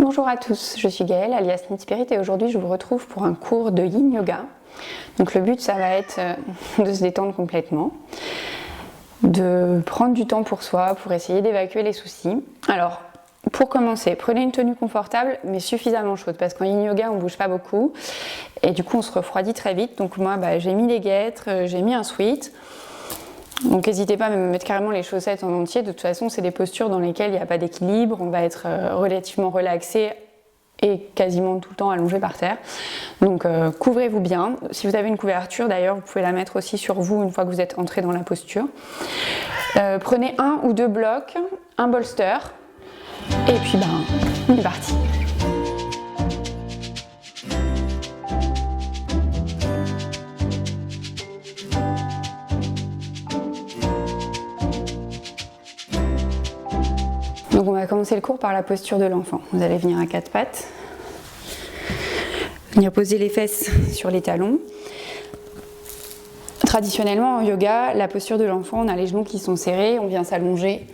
Bonjour à tous, je suis Gaëlle alias Knit Spirit et aujourd'hui je vous retrouve pour un cours de Yin Yoga. Donc le but ça va être de se détendre complètement, de prendre du temps pour soi, pour essayer d'évacuer les soucis. Alors pour commencer, prenez une tenue confortable mais suffisamment chaude parce qu'en Yin Yoga on bouge pas beaucoup et du coup on se refroidit très vite. Donc moi j'ai mis des guêtres, j'ai mis un sweat. Donc n'hésitez pas à me mettre carrément les chaussettes en entier, de toute façon c'est des postures dans lesquelles il n'y a pas d'équilibre, on va être relativement relaxé et quasiment tout le temps allongé par terre. Donc couvrez-vous bien, si vous avez une couverture d'ailleurs vous pouvez la mettre aussi sur vous une fois que vous êtes entré dans la posture. Prenez un ou deux blocs, un bolster et puis on est parti. Donc on va commencer le cours par la posture de l'enfant. Vous allez venir à quatre pattes, venir poser les fesses sur les talons. Traditionnellement en yoga, la posture de l'enfant, on a les genoux qui sont serrés, on vient s'allonger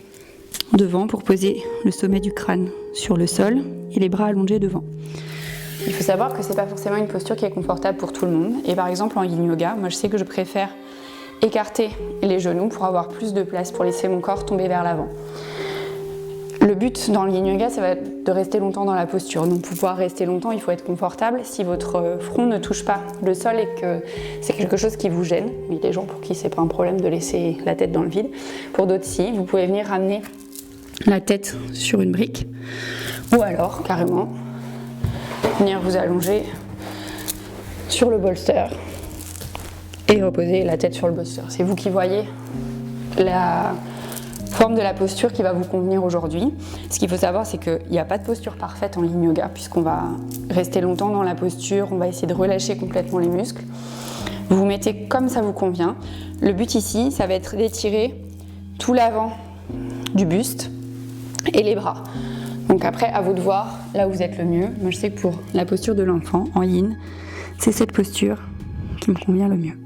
devant pour poser le sommet du crâne sur le sol et les bras allongés devant. Il faut savoir que c'est pas forcément une posture qui est confortable pour tout le monde. Et par exemple en Yin Yoga, moi je sais que je préfère écarter les genoux pour avoir plus de place, pour laisser mon corps tomber vers l'avant. Le but dans le Yin Yoga, ça va être de rester longtemps dans la posture. Donc pour pouvoir rester longtemps, il faut être confortable. Si votre front ne touche pas le sol et que c'est quelque chose qui vous gêne, il y a des gens pour qui c'est pas un problème de laisser la tête dans le vide. Pour d'autres, si, vous pouvez venir ramener la tête sur une brique ou alors carrément venir vous allonger sur le bolster et reposer la tête sur le bolster. C'est vous qui voyez la forme de la posture qui va vous convenir aujourd'hui. Ce qu'il faut savoir, c'est qu'il n'y a pas de posture parfaite en Yin Yoga puisqu'on va rester longtemps dans la posture, on va essayer de relâcher complètement les muscles. Vous vous mettez comme ça vous convient. Le but ici, ça va être d'étirer tout l'avant du buste et les bras. Donc après, à vous de voir là où vous êtes le mieux. Moi, je sais que pour la posture de l'enfant en Yin, c'est cette posture qui me convient le mieux.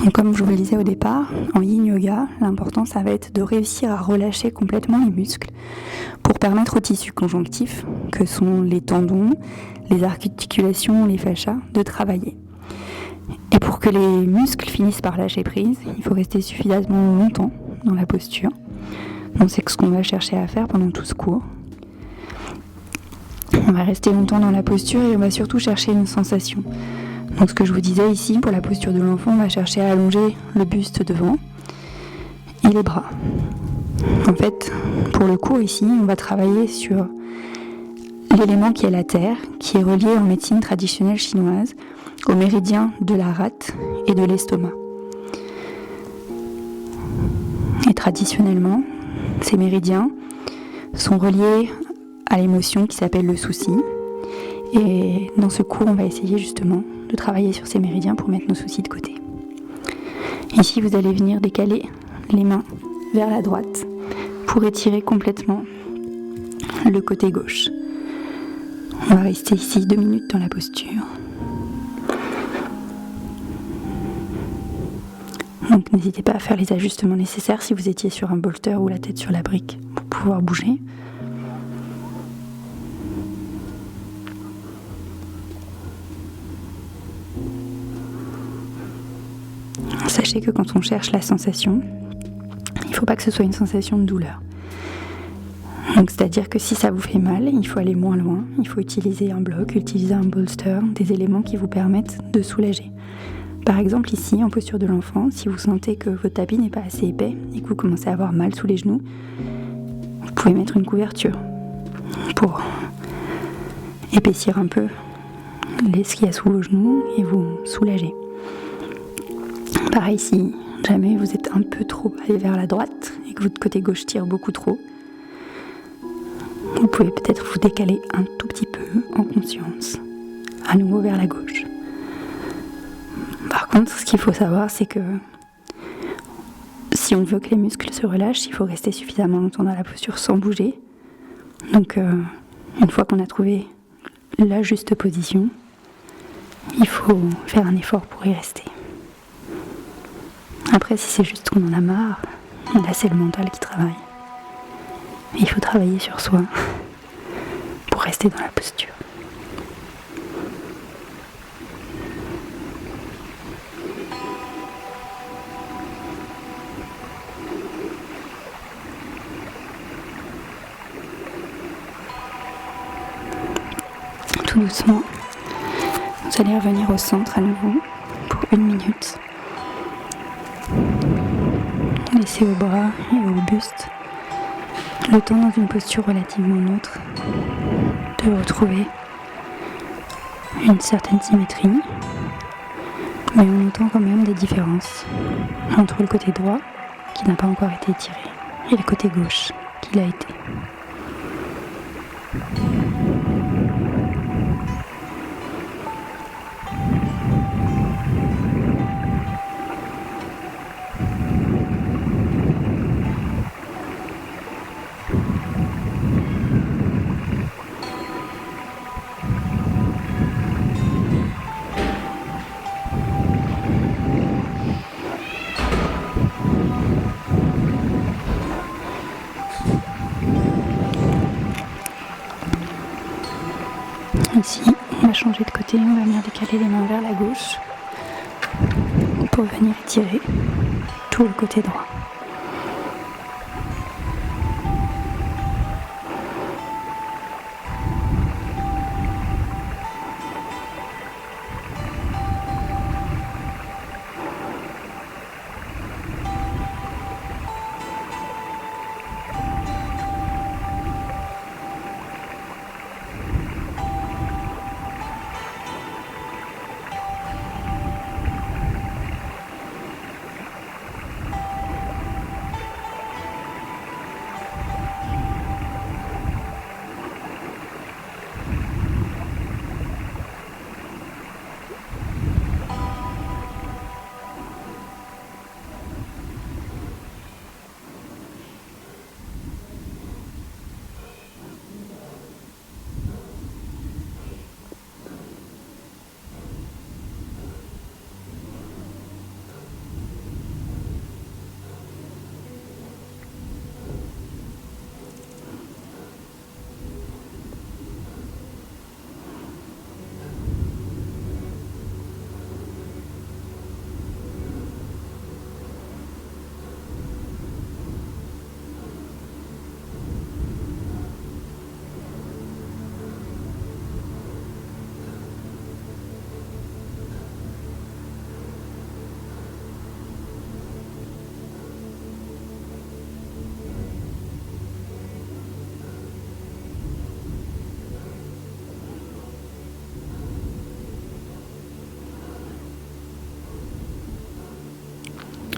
Donc, comme je vous le disais au départ, en Yin Yoga, l'important ça va être de réussir à relâcher complètement les muscles pour permettre aux tissus conjonctifs, que sont les tendons, les articulations, les fascias, de travailler. Et pour que les muscles finissent par lâcher prise, il faut rester suffisamment longtemps dans la posture. Donc c'est ce qu'on va chercher à faire pendant tout ce cours. On va rester longtemps dans la posture et on va surtout chercher une sensation. Donc ce que je vous disais ici, pour la posture de l'enfant, on va chercher à allonger le buste devant et les bras. En fait, pour le cours ici, on va travailler sur l'élément qui est la terre, qui est relié en médecine traditionnelle chinoise au méridien de la rate et de l'estomac. Et traditionnellement, ces méridiens sont reliés à l'émotion qui s'appelle le souci. Et dans ce cours, on va essayer justement de travailler sur ces méridiens pour mettre nos soucis de côté. Ici, vous allez venir décaler les mains vers la droite pour étirer complètement le côté gauche. On va rester ici 2 minutes dans la posture. Donc n'hésitez pas à faire les ajustements nécessaires si vous étiez sur un bolster ou la tête sur la brique pour pouvoir bouger. Sachez que quand on cherche la sensation, il ne faut pas que ce soit une sensation de douleur. Donc c'est-à-dire que si ça vous fait mal, il faut aller moins loin, il faut utiliser un bloc, utiliser un bolster, des éléments qui vous permettent de soulager. Par exemple ici, en posture de l'enfant, si vous sentez que votre tapis n'est pas assez épais et que vous commencez à avoir mal sous les genoux, vous pouvez mettre une couverture pour épaissir un peu ce qu'il y a sous vos genoux et vous soulager. Pareil, si jamais vous êtes un peu trop allé vers la droite et que votre côté gauche tire beaucoup trop, vous pouvez peut-être vous décaler un tout petit peu en conscience, à nouveau vers la gauche. Par contre, ce qu'il faut savoir, c'est que si on veut que les muscles se relâchent, il faut rester suffisamment longtemps dans la posture sans bouger. Donc, une fois qu'on a trouvé la juste position, il faut faire un effort pour y rester. Après, si c'est juste qu'on en a marre, là c'est le mental qui travaille. Il faut travailler sur soi pour rester dans la posture. Tout doucement, vous allez revenir au centre à nouveau pour 1 minute. Laissez au bras et au buste le temps dans une posture relativement neutre de retrouver une certaine symétrie, mais en notant quand même des différences entre le côté droit qui n'a pas encore été étiré et le côté gauche qui l'a été. Ici, on va changer de côté, on va venir décaler les mains vers la gauche pour venir étirer tout le côté droit.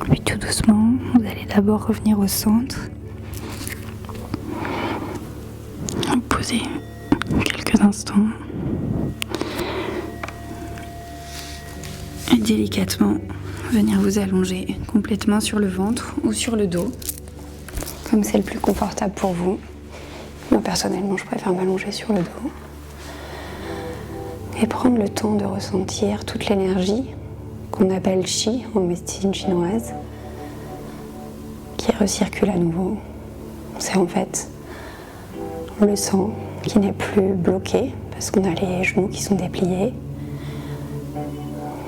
Puis tout doucement, vous allez d'abord revenir au centre. Vous posez quelques instants. Et délicatement, venir vous allonger complètement sur le ventre ou sur le dos, comme c'est le plus confortable pour vous. Moi personnellement, je préfère m'allonger sur le dos. Et prendre le temps de ressentir toute l'énergie qu'on appelle Qi en médecine chinoise, qui recircule à nouveau. C'est en fait le sang qui n'est plus bloqué parce qu'on a les genoux qui sont dépliés.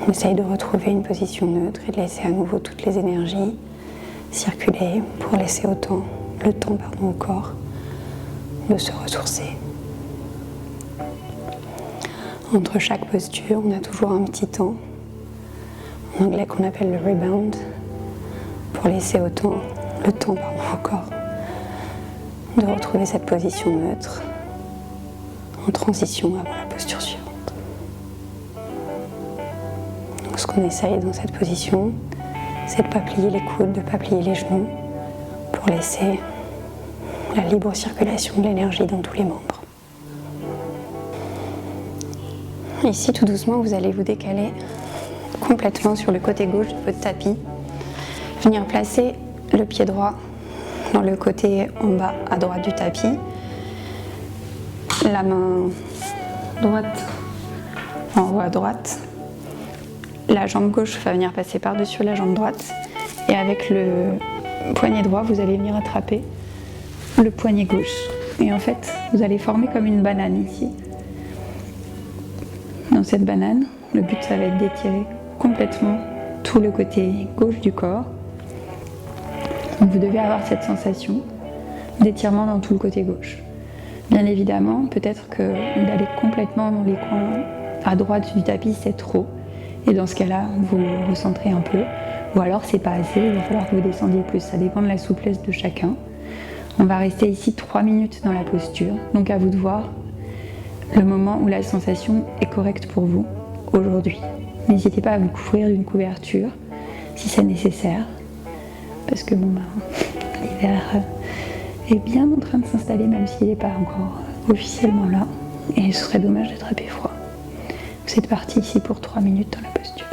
On essaye de retrouver une position neutre et de laisser à nouveau toutes les énergies circuler pour laisser le temps au corps de se ressourcer. Entre chaque posture, on a toujours un petit temps, en anglais qu'on appelle le rebound, pour laisser le temps au corps de retrouver cette position neutre en transition avant la posture suivante. Donc ce qu'on essaye dans cette position, c'est de ne pas plier les coudes, de ne pas plier les genoux, pour laisser la libre circulation de l'énergie dans tous les membres. Ici, tout doucement, vous allez vous décaler complètement sur le côté gauche de votre tapis. Venir placer le pied droit dans le côté en bas à droite du tapis. La main droite en haut à droite. La jambe gauche va venir passer par-dessus la jambe droite. Et avec le poignet droit, vous allez venir attraper le poignet gauche. Et en fait, vous allez former comme une banane ici. Dans cette banane, le but, ça va être d'étirer complètement tout le côté gauche du corps. Donc vous devez avoir cette sensation d'étirement dans tout le côté gauche. Bien évidemment, peut-être que d'aller complètement dans les coins à droite du tapis, c'est trop. Et dans ce cas-là, vous recentrez un peu. Ou alors, c'est pas assez, il va falloir que vous descendiez plus. Ça dépend de la souplesse de chacun. On va rester ici 3 minutes dans la posture. Donc à vous de voir le moment où la sensation est correcte pour vous aujourd'hui. N'hésitez pas à vous couvrir d'une couverture si c'est nécessaire. Parce que l'hiver est bien en train de s'installer, même s'il n'est pas encore officiellement là. Et ce serait dommage d'attraper froid. Vous êtes parti ici pour 3 minutes dans la posture.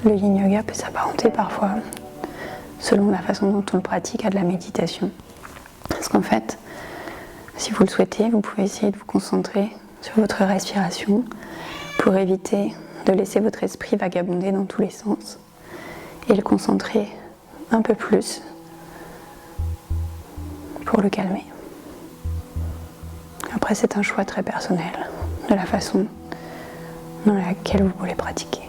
Le yin yoga peut s'apparenter parfois, selon la façon dont on le pratique, à de la méditation. Parce qu'en fait, si vous le souhaitez, vous pouvez essayer de vous concentrer sur votre respiration pour éviter de laisser votre esprit vagabonder dans tous les sens et le concentrer un peu plus pour le calmer. Après, c'est un choix très personnel de la façon dans laquelle vous voulez pratiquer.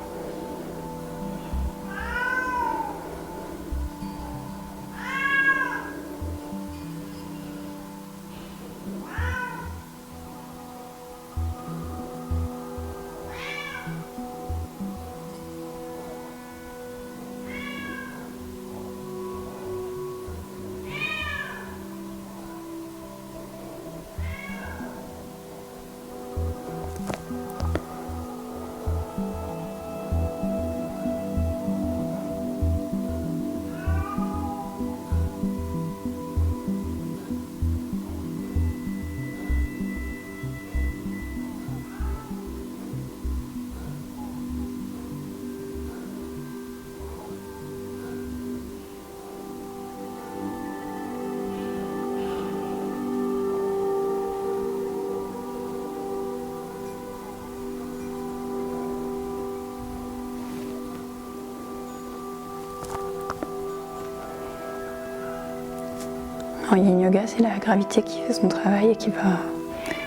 En yin yoga, c'est la gravité qui fait son travail et qui va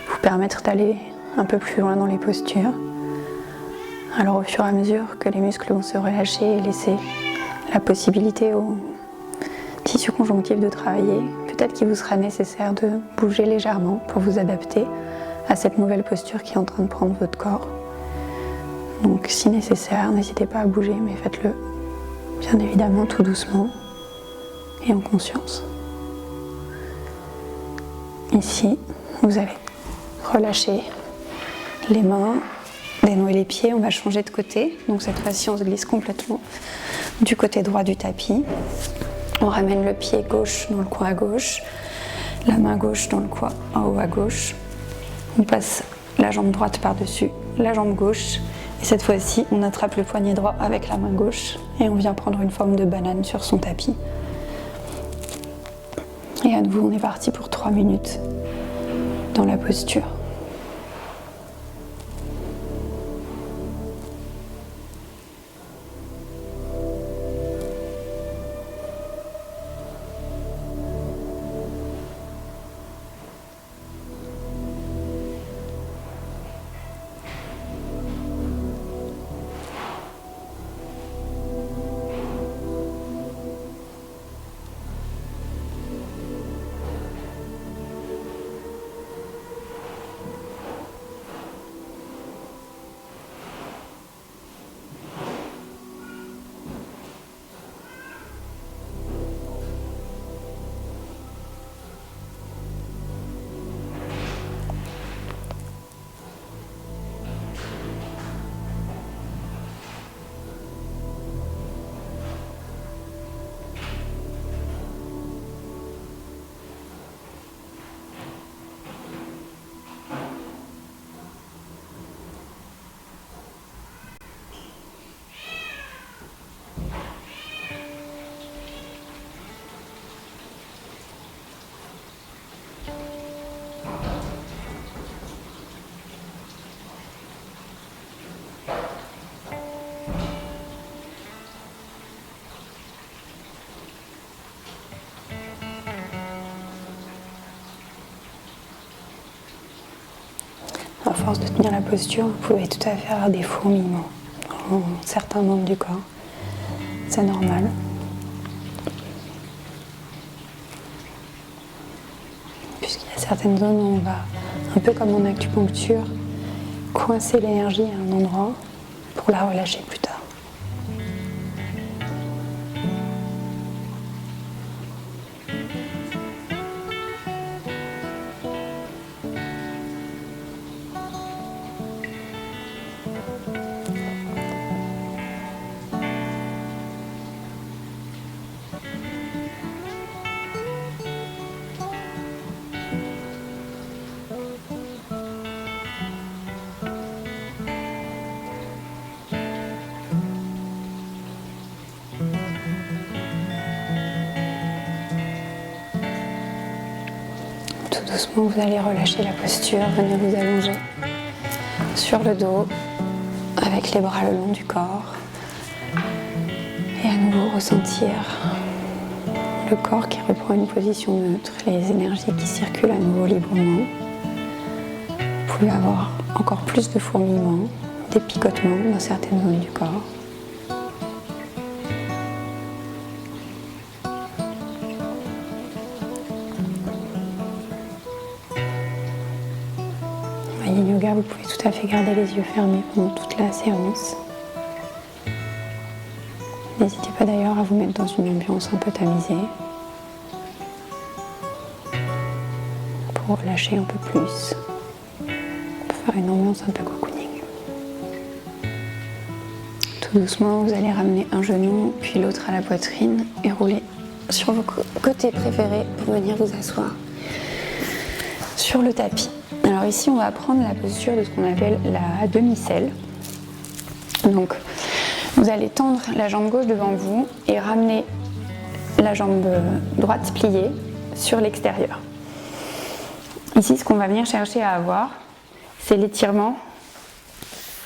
vous permettre d'aller un peu plus loin dans les postures. Alors au fur et à mesure que les muscles vont se relâcher et laisser la possibilité au tissu conjonctif de travailler, peut-être qu'il vous sera nécessaire de bouger légèrement pour vous adapter à cette nouvelle posture qui est en train de prendre votre corps. Donc si nécessaire, n'hésitez pas à bouger, mais faites-le bien évidemment tout doucement et en conscience. Ici, vous allez relâcher les mains, dénouer les pieds, on va changer de côté. Donc cette fois-ci, on se glisse complètement du côté droit du tapis. On ramène le pied gauche dans le coin à gauche, la main gauche dans le coin en haut à gauche. On passe la jambe droite par-dessus, la jambe gauche. Et cette fois-ci, on attrape le poignet droit avec la main gauche et on vient prendre une forme de banane sur son tapis. Et à nouveau, on est parti pour 3 minutes dans la posture. force de tenir la posture, vous pouvez tout à fait avoir des fourmillements dans certains membres du corps. C'est normal. Puisqu'il y a certaines zones où on va, un peu comme en acupuncture, coincer l'énergie à un endroit pour la relâcher plus tard. Doucement, vous allez relâcher la posture, venir vous allonger sur le dos avec les bras le long du corps et à nouveau ressentir le corps qui reprend une position neutre, les énergies qui circulent à nouveau librement. Vous pouvez avoir encore plus de fourmillements, des picotements dans certaines zones du corps. Yoga, vous pouvez tout à fait garder les yeux fermés pendant toute la séance. N'hésitez pas d'ailleurs à vous mettre dans une ambiance un peu tamisée pour relâcher un peu plus, pour faire une ambiance un peu cocooning. Tout doucement, vous allez ramener un genou puis l'autre à la poitrine et rouler sur vos côtés préférés pour venir vous asseoir sur le tapis. Alors ici, on va prendre la posture de ce qu'on appelle la demi-selle. Donc, vous allez tendre la jambe gauche devant vous et ramener la jambe droite pliée sur l'extérieur. Ici, ce qu'on va venir chercher à avoir, c'est l'étirement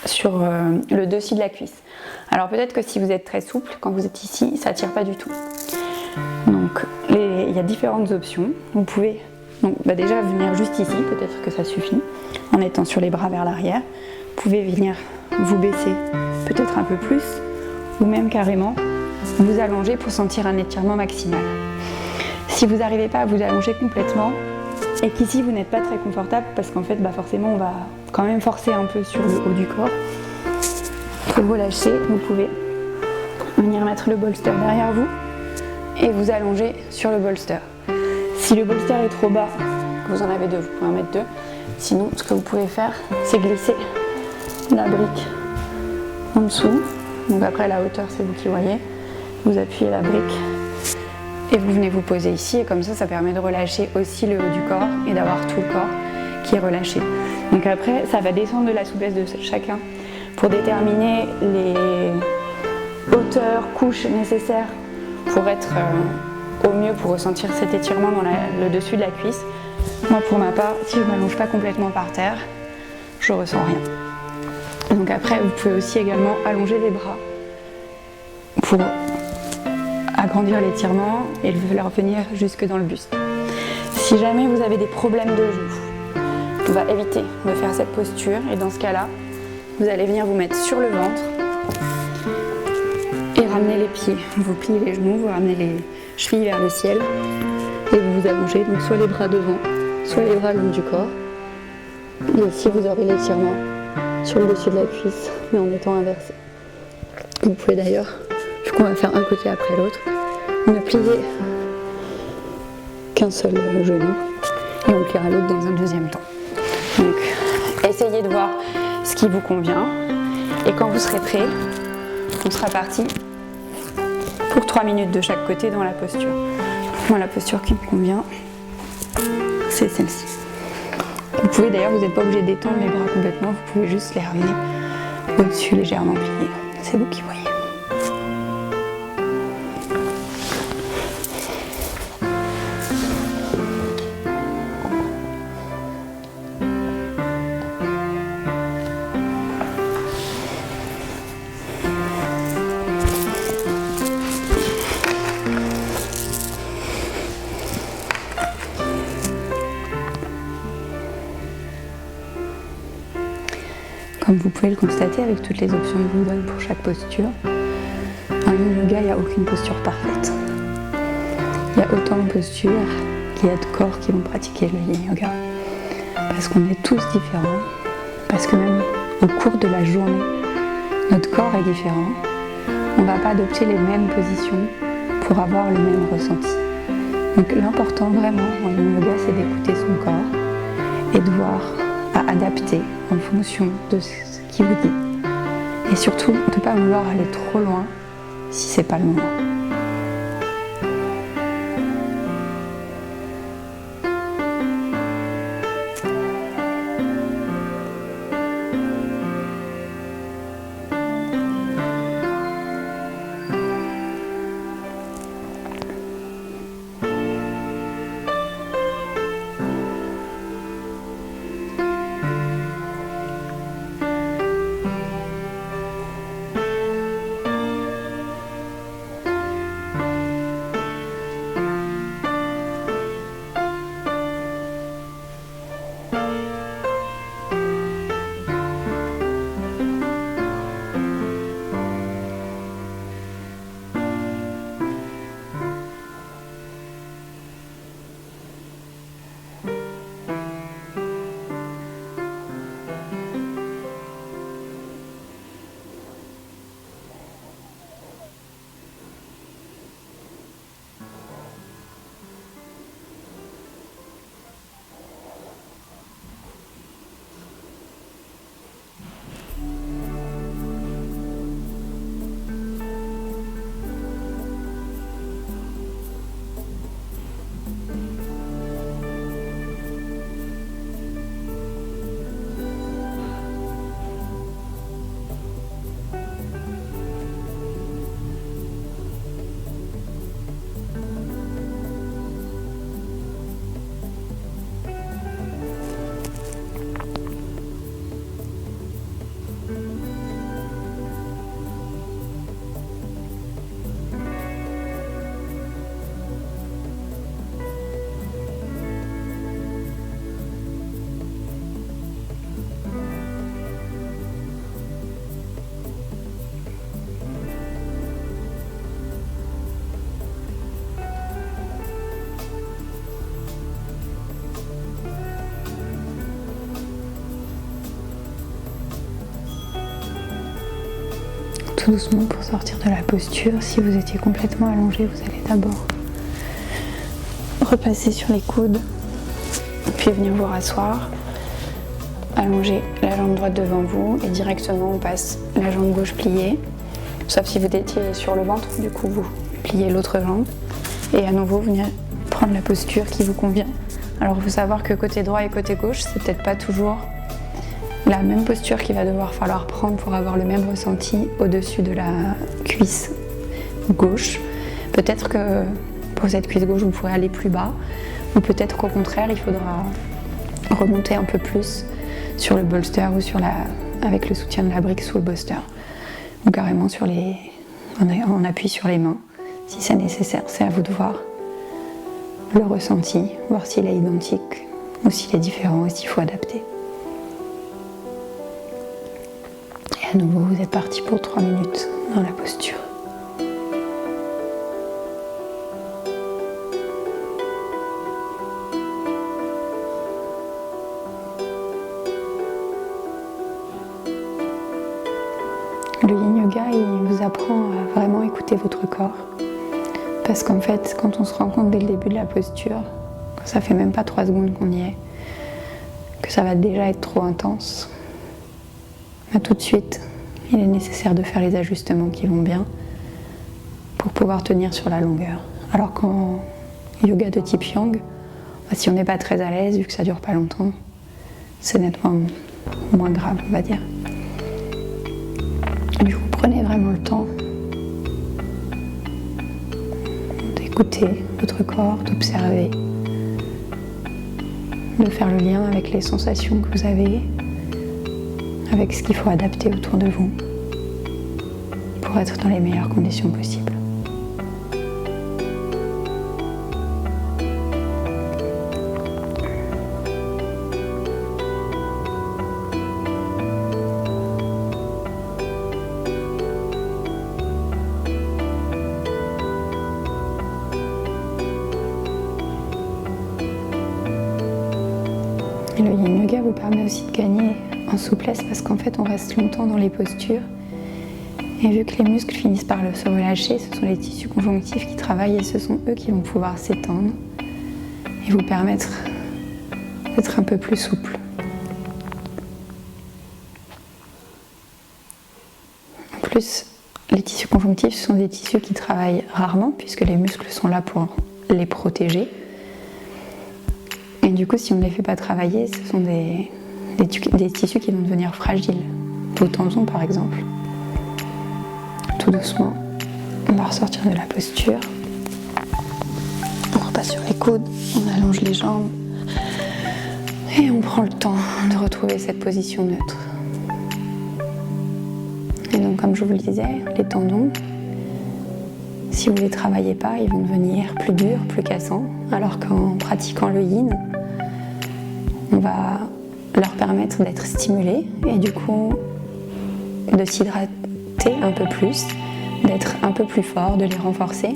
sur le dessus de la cuisse. Alors peut-être que si vous êtes très souple, quand vous êtes ici, ça ne tire pas du tout. Donc, il y a différentes options. Vous pouvez déjà venir juste ici, peut-être que ça suffit, en étant sur les bras vers l'arrière. Vous pouvez venir vous baisser peut-être un peu plus, ou même carrément vous allonger pour sentir un étirement maximal. Si vous n'arrivez pas à vous allonger complètement, et qu'ici vous n'êtes pas très confortable, parce qu'en fait forcément on va quand même forcer un peu sur le haut du corps, pour relâcher, vous pouvez venir mettre le bolster derrière vous et vous allonger sur le bolster. Si le bolster est trop bas, que vous en avez deux, vous pouvez en mettre deux. Sinon, ce que vous pouvez faire, c'est glisser la brique en dessous. Donc après, la hauteur, c'est vous qui voyez. Vous appuyez la brique et vous venez vous poser ici. Et comme ça, ça permet de relâcher aussi le haut du corps et d'avoir tout le corps qui est relâché. Donc après, ça va descendre de la souplesse de chacun pour déterminer les hauteurs, couches nécessaires pour être au mieux pour ressentir cet étirement dans le dessus de la cuisse. Moi, pour ma part, si je ne m'allonge pas complètement par terre, je ressens rien. Donc après, vous pouvez aussi également allonger les bras pour agrandir l'étirement et le faire venir jusque dans le buste. Si jamais vous avez des problèmes de genoux, on va éviter de faire cette posture et dans ce cas-là, vous allez venir vous mettre sur le ventre et ramener les pieds. Vous pliez les genoux, vous ramenez les chevilles vers le ciel et vous vous allongez, donc soit les bras devant, soit les bras le long du corps. Et ici vous aurez l'étirement sur le dessus de la cuisse, mais en étant inversé. Vous pouvez d'ailleurs, vu qu'on va faire un côté après l'autre, ne plier qu'un seul genou et on pliera l'autre dans un deuxième temps. Donc essayez de voir ce qui vous convient et quand vous serez prêt, on sera parti pour 3 minutes de chaque côté dans la posture. Moi, la posture qui me convient, c'est celle-ci. Vous pouvez d'ailleurs, vous n'êtes pas obligé d'étendre les bras complètement, vous pouvez juste les ramener au-dessus légèrement pliés. C'est vous qui voyez. Comme vous pouvez le constater avec toutes les options que je vous donne pour chaque posture, en yin yoga, il n'y a aucune posture parfaite. Il y a autant de postures qu'il y a de corps qui vont pratiquer le yin yoga. Parce qu'on est tous différents, parce que même au cours de la journée, notre corps est différent. On ne va pas adopter les mêmes positions pour avoir le même ressenti. Donc l'important vraiment en yin yoga, c'est d'écouter son corps et de voir à adapter en fonction de ce qu'il vous dit. Et surtout, de ne pas vouloir aller trop loin si c'est pas le moment. Tout doucement pour sortir de la posture. Si vous étiez complètement allongé, vous allez d'abord repasser sur les coudes, puis venir vous rasseoir, allonger la jambe droite devant vous et directement on passe la jambe gauche pliée, sauf si vous étiez sur le ventre, du coup vous pliez l'autre jambe et à nouveau venir prendre la posture qui vous convient. Alors il faut savoir que côté droit et côté gauche, c'est peut-être pas toujours la même posture qu'il va devoir falloir prendre pour avoir le même ressenti au-dessus de la cuisse gauche. Peut-être que pour cette cuisse gauche, vous pourrez aller plus bas, ou peut-être qu'au contraire, il faudra remonter un peu plus sur le bolster ou avec le soutien de la brique sous le bolster, ou carrément on appuie sur les mains si c'est nécessaire. C'est à vous de voir le ressenti, voir s'il est identique ou s'il est différent et s'il faut adapter. Et à nouveau, vous êtes parti pour 3 minutes dans la posture. Le yin yoga, il vous apprend à vraiment écouter votre corps. Parce qu'en fait, quand on se rend compte dès le début de la posture, quand ça fait même pas 3 secondes qu'on y est, que ça va déjà être trop intense, tout de suite, il est nécessaire de faire les ajustements qui vont bien pour pouvoir tenir sur la longueur. Alors qu'en yoga de type yang, si on n'est pas très à l'aise, vu que ça dure pas longtemps, c'est nettement moins grave, on va dire. Du coup, prenez vraiment le temps d'écouter votre corps, d'observer, de faire le lien avec les sensations que vous avez, avec ce qu'il faut adapter autour de vous pour être dans les meilleures conditions possibles. Le yin yoga vous permet aussi de gagner en souplesse parce qu'en fait on reste longtemps dans les postures. Et vu que les muscles finissent par se relâcher, ce sont les tissus conjonctifs qui travaillent et ce sont eux qui vont pouvoir s'étendre et vous permettre d'être un peu plus souple. En plus, les tissus conjonctifs sont des tissus qui travaillent rarement puisque les muscles sont là pour les protéger. Et du coup, si on ne les fait pas travailler, ce sont des tissus qui vont devenir fragiles. Vos tendons, par exemple. Tout doucement, on va ressortir de la posture. On repasse sur les coudes, on allonge les jambes et on prend le temps de retrouver cette position neutre. Et donc, comme je vous le disais, les tendons, si vous ne les travaillez pas, ils vont devenir plus durs, plus cassants, alors qu'en pratiquant le yin, on va leur permettre d'être stimulés et du coup de s'hydrater un peu plus, d'être un peu plus fort, de les renforcer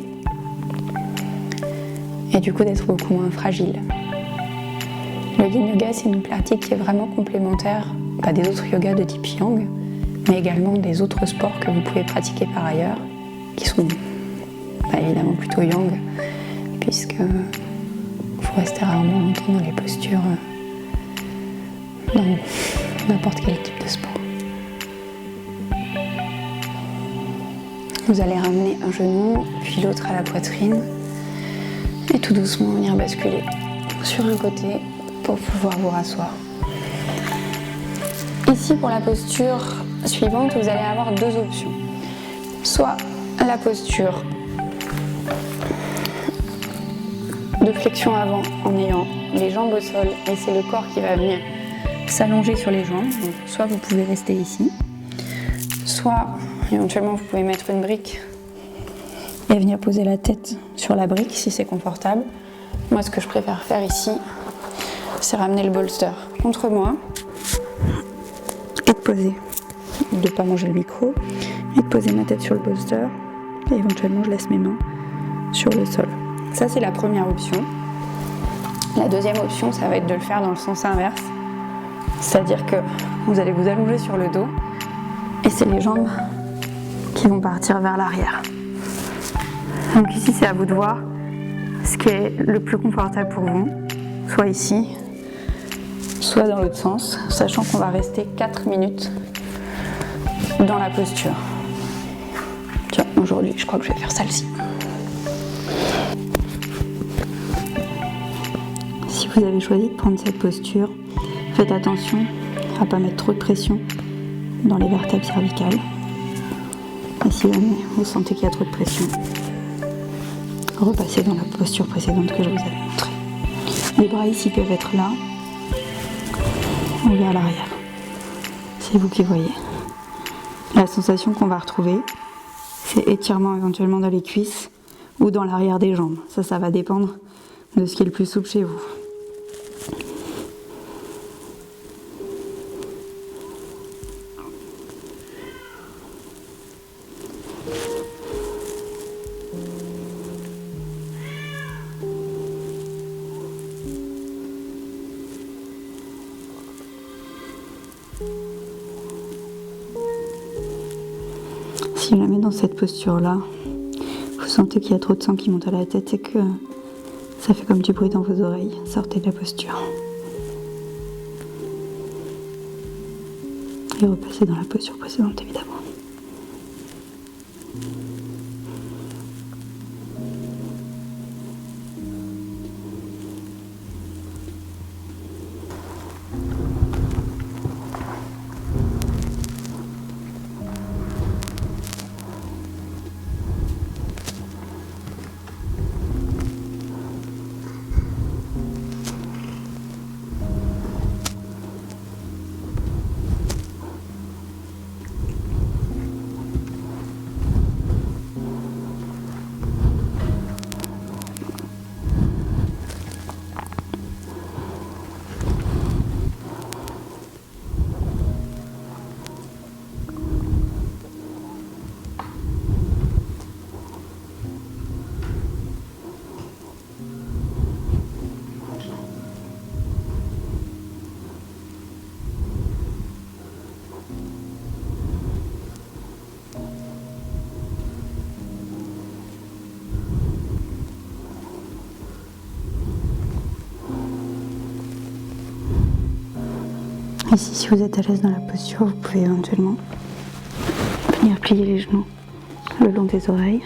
et du coup d'être beaucoup moins fragiles. Le yin yoga, c'est une pratique qui est vraiment complémentaire des autres yogas de type yang, mais également des autres sports que vous pouvez pratiquer par ailleurs, qui sont évidemment plutôt yang, puisque vous restez rarement longtemps dans les postures dans n'importe quel type de sport. Vous allez ramener un genou, puis l'autre à la poitrine, et tout doucement venir basculer sur un côté pour pouvoir vous rasseoir. Ici, pour la posture suivante, vous allez avoir deux options. Soit la posture de flexion avant en ayant les jambes au sol et c'est le corps qui va venir s'allonger sur les jambes. Donc, soit vous pouvez rester ici, soit éventuellement vous pouvez mettre une brique et venir poser la tête sur la brique si c'est confortable. Moi, ce que je préfère faire ici, c'est ramener le bolster contre moi et de poser, de ne pas manger le micro et de poser ma tête sur le bolster et éventuellement je laisse mes mains sur le sol. Ça, c'est la première option. La deuxième option, ça va être de le faire dans le sens inverse. C'est-à-dire que vous allez vous allonger sur le dos et c'est les jambes qui vont partir vers l'arrière. Donc ici, c'est à vous de voir ce qui est le plus confortable pour vous, soit ici, soit dans l'autre sens, sachant qu'on va rester 4 minutes dans la posture. Tiens, aujourd'hui, je crois que je vais faire celle-ci. Si vous avez choisi de prendre cette posture, faites attention à ne pas mettre trop de pression dans les vertèbres cervicales. Et si jamais vous sentez qu'il y a trop de pression, repassez dans la posture précédente que je vous avais montrée. Les bras ici peuvent être là ou vers l'arrière. C'est vous qui voyez. La sensation qu'on va retrouver, c'est étirement éventuellement dans les cuisses ou dans l'arrière des jambes. Ça va dépendre de ce qui est le plus souple chez vous. Si jamais dans cette posture-là, vous sentez qu'il y a trop de sang qui monte à la tête, c'est que ça fait comme du bruit dans vos oreilles. Sortez de la posture. Et repassez dans la posture précédente, évidemment. Ici, si vous êtes à l'aise dans la posture, vous pouvez éventuellement venir plier les genoux le long des oreilles.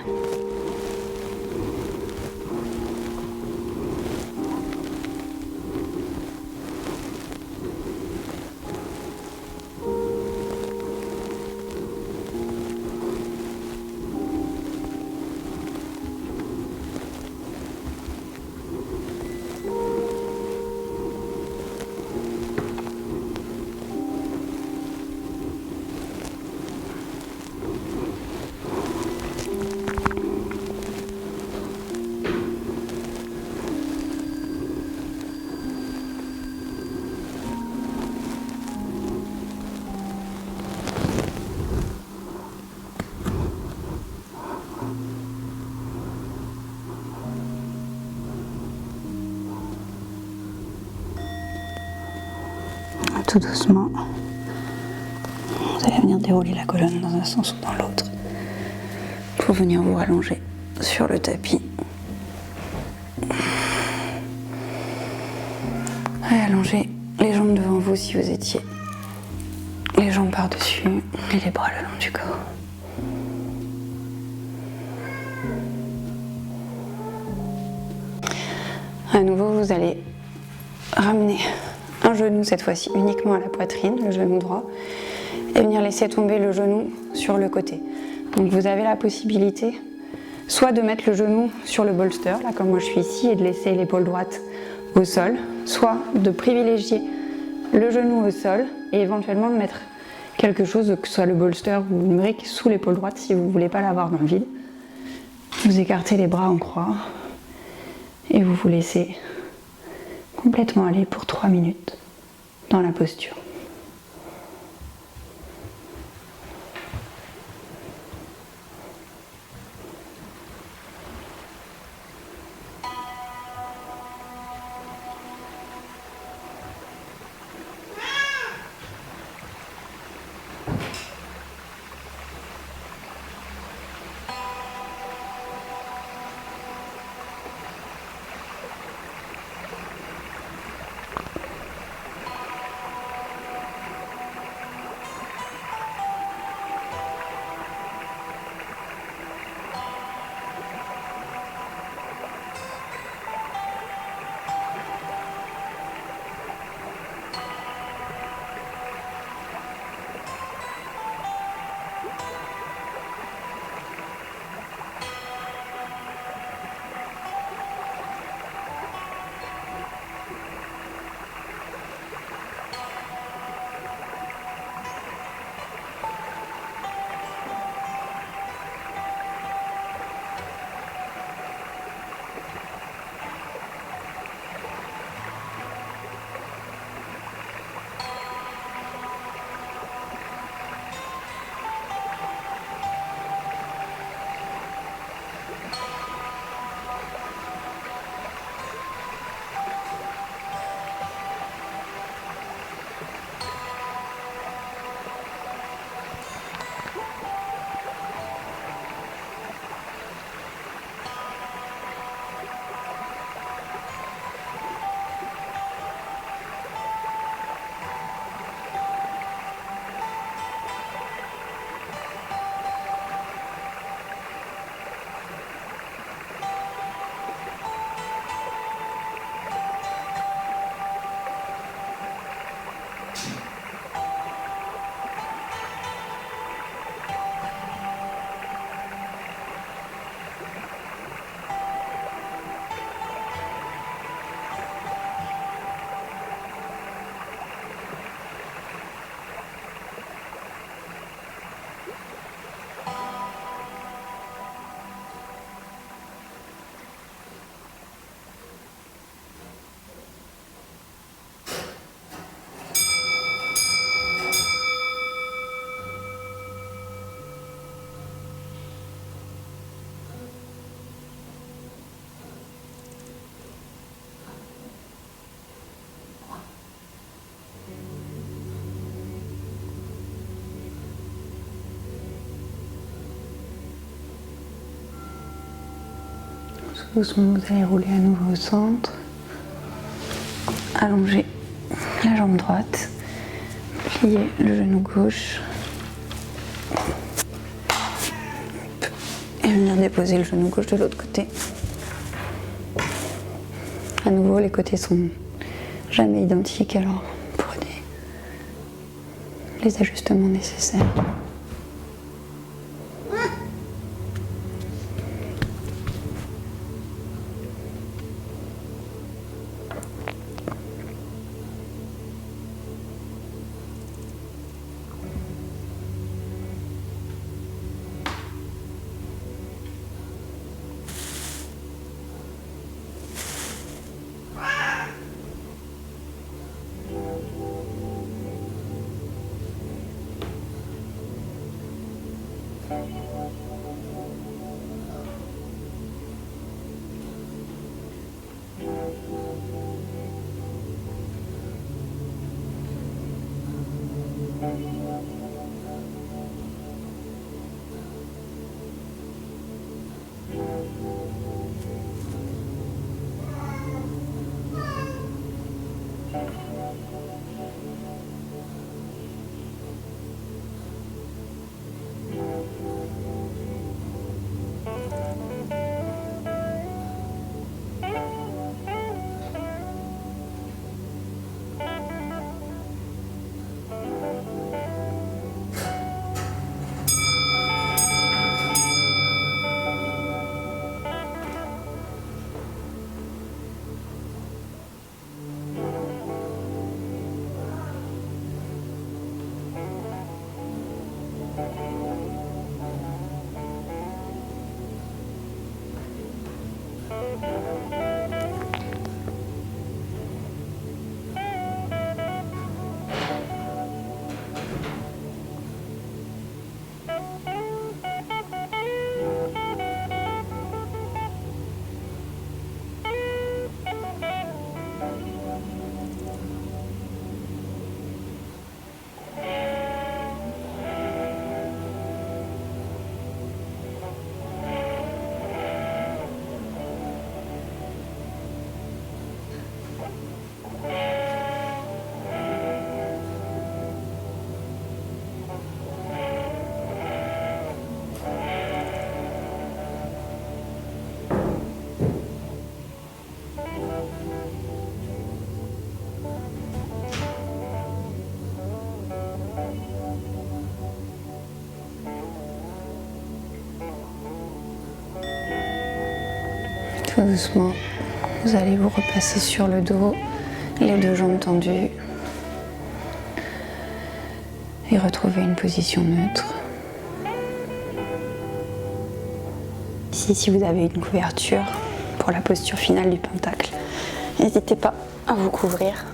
Tout doucement, vous allez venir dérouler la colonne dans un sens ou dans l'autre pour venir vous rallonger sur le tapis. Et allongez les jambes devant vous si vous étiez les jambes par-dessus et les bras le long du corps. À nouveau, vous allez ramener un genou cette fois-ci uniquement à la poitrine, le genou droit, et venir laisser tomber le genou sur le côté. Donc vous avez la possibilité soit de mettre le genou sur le bolster, là comme moi je suis ici, et de laisser l'épaule droite au sol, soit de privilégier le genou au sol et éventuellement de mettre quelque chose, que ce soit le bolster ou une brique, sous l'épaule droite si vous ne voulez pas l'avoir dans le vide. Vous écartez les bras en croix et vous vous laissez complètement aller pour 3 minutes dans la posture. Doucement, vous allez rouler à nouveau au centre. Allongez la jambe droite. Plier le genou gauche. Et venir déposer le genou gauche de l'autre côté. À nouveau, les côtés sont jamais identiques, alors prenez les ajustements nécessaires. Tout doucement, vous allez vous repasser sur le dos, les deux jambes tendues et retrouver une position neutre. Ici, si vous avez une couverture pour la posture finale du pentacle, n'hésitez pas à vous couvrir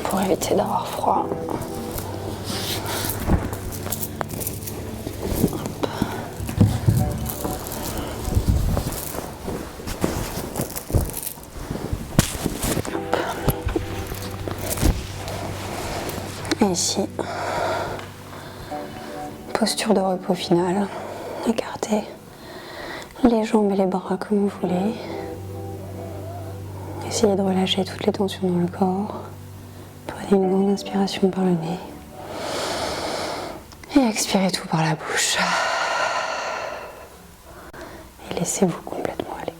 pour éviter d'avoir froid. Et ici, posture de repos finale. Écartez les jambes et les bras comme vous voulez. Essayez de relâcher toutes les tensions dans le corps. Prenez une grande inspiration par le nez. Et expirez tout par la bouche. Et laissez-vous complètement aller.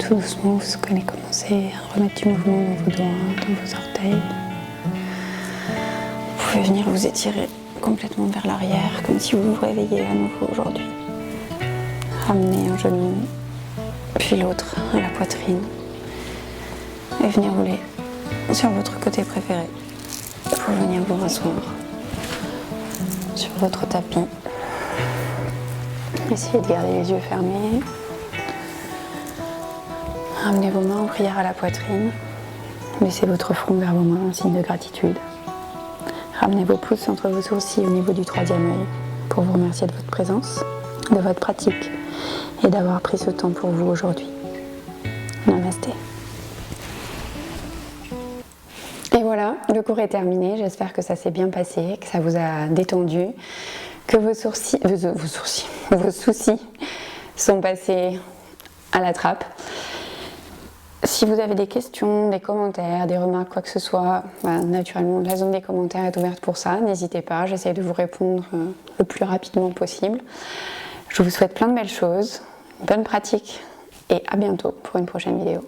tout doucement, vous allez commencer à remettre du mouvement dans vos doigts, dans vos orteils. Vous pouvez venir vous étirer complètement vers l'arrière, comme si vous vous réveillez à nouveau aujourd'hui. Ramener un genou, puis l'autre à la poitrine. Et venir rouler sur votre côté préféré pour venir vous rasseoir sur votre tapis. Essayez de garder les yeux fermés. Ramenez vos mains en prière à la poitrine. Laissez votre front vers vos mains en signe de gratitude. Ramenez vos pouces entre vos sourcils au niveau du 3e œil pour vous remercier de votre présence, de votre pratique et d'avoir pris ce temps pour vous aujourd'hui. Namasté. Et voilà, le cours est terminé. J'espère que ça s'est bien passé, que ça vous a détendu, que vos soucis sont passés à la trappe. Si vous avez des questions, des commentaires, des remarques, quoi que ce soit, naturellement, la zone des commentaires est ouverte pour ça. N'hésitez pas, j'essaie de vous répondre le plus rapidement possible. Je vous souhaite plein de belles choses, bonne pratique et à bientôt pour une prochaine vidéo.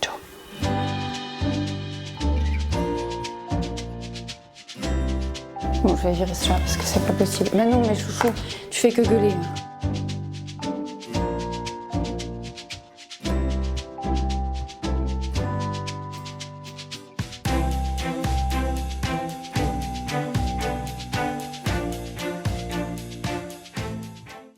Ciao. Bon, je vais virer ça parce que c'est pas possible. Mais non, mais chouchou, tu fais que gueuler.